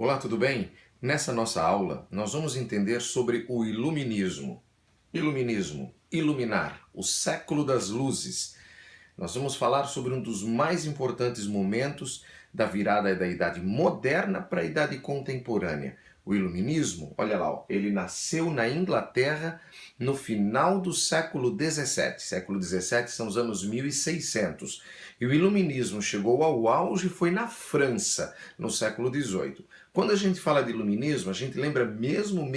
Olá, tudo bem? Nessa nossa aula, nós vamos entender sobre o iluminismo. Iluminismo, iluminar, o século das luzes. Nós vamos falar sobre um dos mais importantes momentos da virada da Idade Moderna para a Idade Contemporânea. O iluminismo, olha lá, ó, ele nasceu na Inglaterra no final do século XVII. Século XVII são os anos 1600. E o iluminismo chegou ao auge e foi na França, no século XVIII. Quando a gente fala de iluminismo, a gente lembra mesmo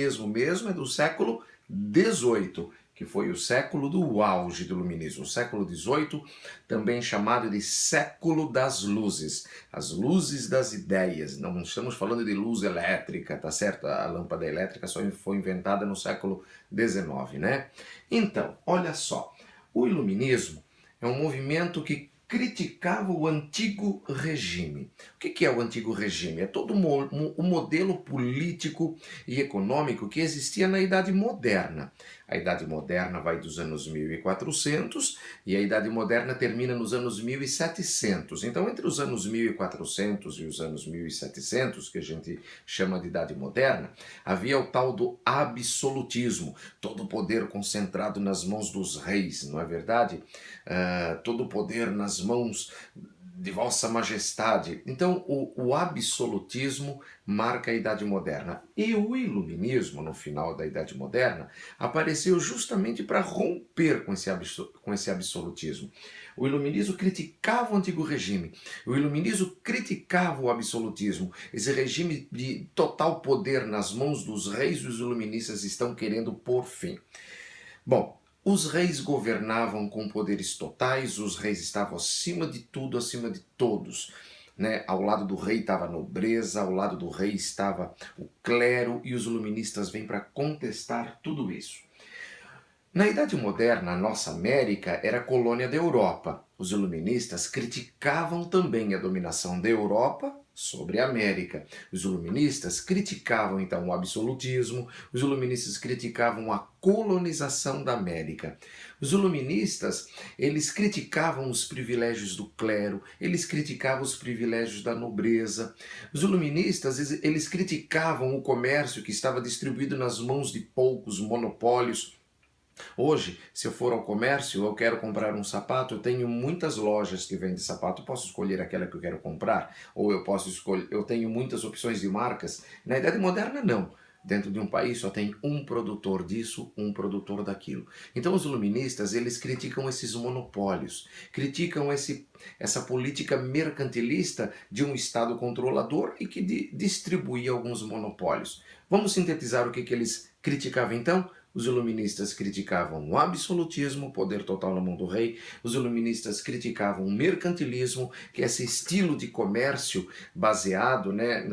é do século XVIII, que foi o século do auge do iluminismo. O século XVIII, também chamado de século das luzes, as luzes das ideias. Não estamos falando de luz elétrica, tá certo? A lâmpada elétrica só foi inventada no século XIX, né? Então, olha só, o iluminismo é um movimento que criticava o antigo regime. O que é o antigo regime? É todo o modelo político e econômico que existia na Idade Moderna. A Idade Moderna vai dos anos 1400 e a Idade Moderna termina nos anos 1700. Então, entre os anos 1400 e os anos 1700, que a gente chama de Idade Moderna, havia o tal do absolutismo, todo o poder concentrado nas mãos dos reis, não é verdade? Todo o poder nas mãos de Vossa Majestade. Então, o absolutismo marca a Idade Moderna. E o iluminismo, no final da Idade Moderna, apareceu justamente para romper com esse absolutismo. O iluminismo criticava o antigo regime. O iluminismo criticava o absolutismo. Esse regime de total poder nas mãos dos reis e os iluministas estão querendo pôr fim. Bom, os reis governavam com poderes totais, os reis estavam acima de tudo, acima de todos. Né? Ao lado do rei estava a nobreza, ao lado do rei estava o clero, e os iluministas vêm para contestar tudo isso. Na Idade Moderna, a nossa América era colônia da Europa. Os iluministas criticavam também a dominação da Europa sobre a América. Os iluministas criticavam então o absolutismo, os iluministas criticavam a colonização da América. Os iluministas, eles criticavam os privilégios do clero, eles criticavam os privilégios da nobreza. Os iluministas, eles criticavam o comércio que estava distribuído nas mãos de poucos monopólios. Hoje, se eu for ao comércio, eu quero comprar um sapato, eu tenho muitas lojas que vendem sapato, eu posso escolher aquela que eu quero comprar, ou eu posso escolher, eu tenho muitas opções de marcas. Na Idade Moderna, não. Dentro de um país só tem um produtor disso, um produtor daquilo. Então os iluministas, eles criticam esses monopólios, criticam essa política mercantilista de um Estado controlador e que distribuía alguns monopólios. Vamos sintetizar o que eles criticavam então? Os iluministas criticavam o absolutismo, o poder total na mão do rei. Os iluministas criticavam o mercantilismo, que é esse estilo de comércio baseado, né,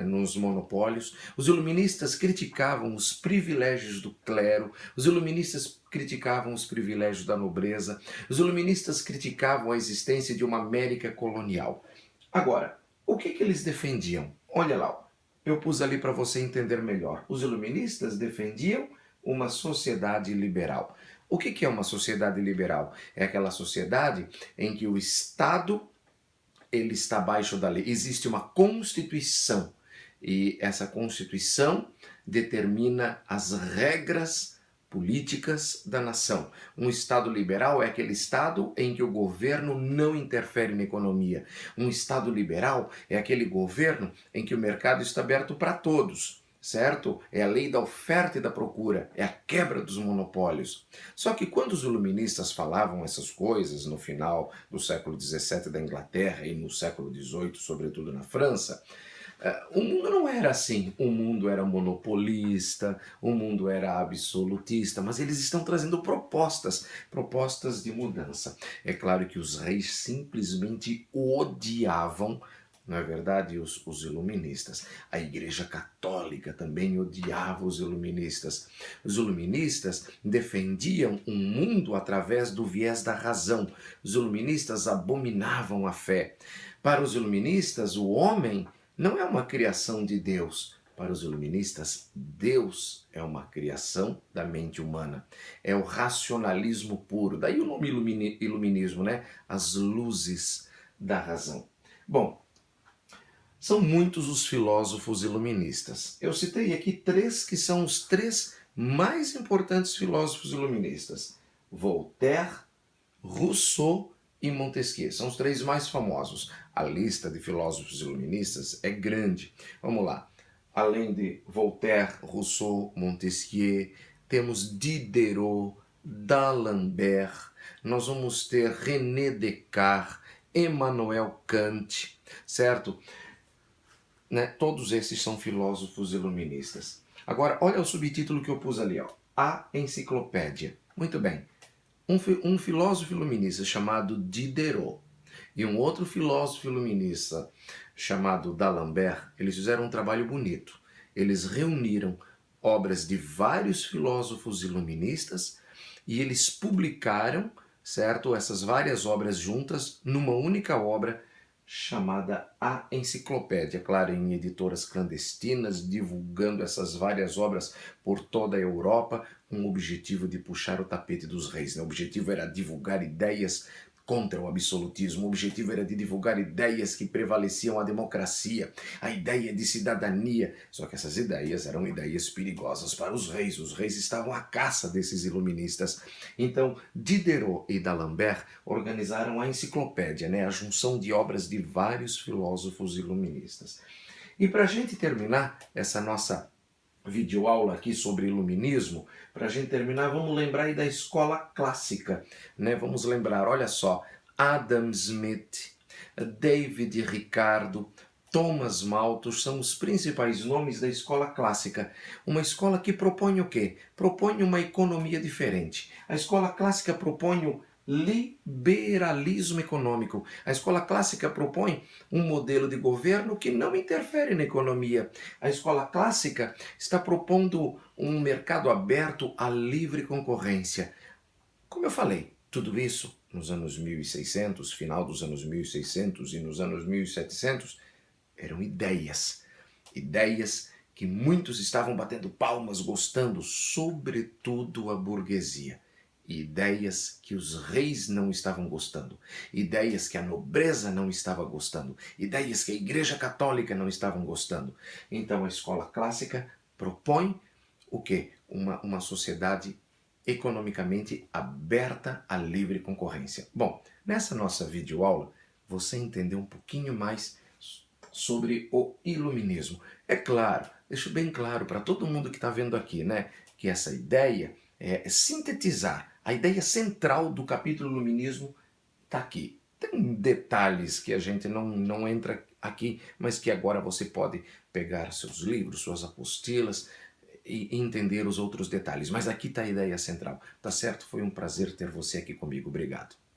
nos monopólios. Os iluministas criticavam os privilégios do clero. Os iluministas criticavam os privilégios da nobreza. Os iluministas criticavam a existência de uma América colonial. Agora, o que eles defendiam? Olha lá, eu pus ali para você entender melhor. Os iluministas defendiam uma sociedade liberal. O que é uma sociedade liberal? É aquela sociedade em que o Estado ele está abaixo da lei. Existe uma Constituição e essa Constituição determina as regras políticas da nação. Um Estado liberal é aquele Estado em que o governo não interfere na economia. Um Estado liberal é aquele governo em que o mercado está aberto para todos. Certo? É a lei da oferta e da procura, é a quebra dos monopólios. Só que quando os iluministas falavam essas coisas no final do século XVII da Inglaterra e no século XVIII, sobretudo na França, o mundo não era assim. O mundo era monopolista, o mundo era absolutista, mas eles estão trazendo propostas de mudança. É claro que os reis simplesmente odiavam, não é verdade, os iluministas. A Igreja Católica também odiava os iluministas. Os iluministas defendiam um mundo através do viés da razão. Os iluministas abominavam a fé. Para os iluministas, o homem não é uma criação de Deus. Para os iluministas, Deus é uma criação da mente humana. É o racionalismo puro. Daí o nome iluminismo, né? As luzes da razão. Bom, São muitos os filósofos iluministas. Eu citei aqui três que são os três mais importantes filósofos iluministas: Voltaire, Rousseau e Montesquieu. São os três mais famosos. A lista de filósofos iluministas é grande. Vamos lá. Além de Voltaire, Rousseau, Montesquieu, temos Diderot, D'Alembert, nós vamos ter René Descartes, Emmanuel Kant, certo? Né? Todos esses são filósofos iluministas. Agora, olha o subtítulo que eu pus ali, ó. A Enciclopédia. Muito bem. Um filósofo iluminista chamado Diderot e um outro filósofo iluminista chamado D'Alembert, eles fizeram um trabalho bonito. Eles reuniram obras de vários filósofos iluministas e eles publicaram, certo, essas várias obras juntas numa única obra chamada A Enciclopédia, claro, em editoras clandestinas, divulgando essas várias obras por toda a Europa, com o objetivo de puxar o tapete dos reis. Né? O objetivo era divulgar ideias contra o absolutismo, o objetivo era de divulgar ideias que prevaleciam a democracia, a ideia de cidadania. Só que essas ideias eram ideias perigosas para os reis estavam à caça desses iluministas. Então, Diderot e D'Alembert organizaram a enciclopédia, né? A junção de obras de vários filósofos iluministas. E para a gente terminar essa nossa videoaula aqui sobre iluminismo, para a gente terminar, vamos lembrar aí da escola clássica, né? Vamos lembrar, olha só, Adam Smith, David Ricardo, Thomas Malthus são os principais nomes da escola clássica. Uma escola que propõe o quê? Propõe uma economia diferente. A escola clássica propõe o liberalismo econômico. A escola clássica propõe um modelo de governo que não interfere na economia. A escola clássica está propondo um mercado aberto à livre concorrência. Como eu falei, tudo isso nos anos 1600, final dos anos 1600 e nos anos 1700, eram ideias. Ideias que muitos estavam batendo palmas, gostando, sobretudo a burguesia. Ideias que os reis não estavam gostando, ideias que a nobreza não estava gostando, ideias que a Igreja Católica não estavam gostando. Então a escola clássica propõe o quê? Uma sociedade economicamente aberta à livre concorrência. Bom, nessa nossa videoaula você entendeu um pouquinho mais sobre o iluminismo. É claro, deixo bem claro para todo mundo que está vendo aqui, né, que essa ideia é sintetizar. A ideia central do capítulo Iluminismo está aqui. Tem detalhes que a gente não entra aqui, mas que agora você pode pegar seus livros, suas apostilas e entender os outros detalhes. Mas aqui está a ideia central. Tá certo? Foi um prazer ter você aqui comigo. Obrigado.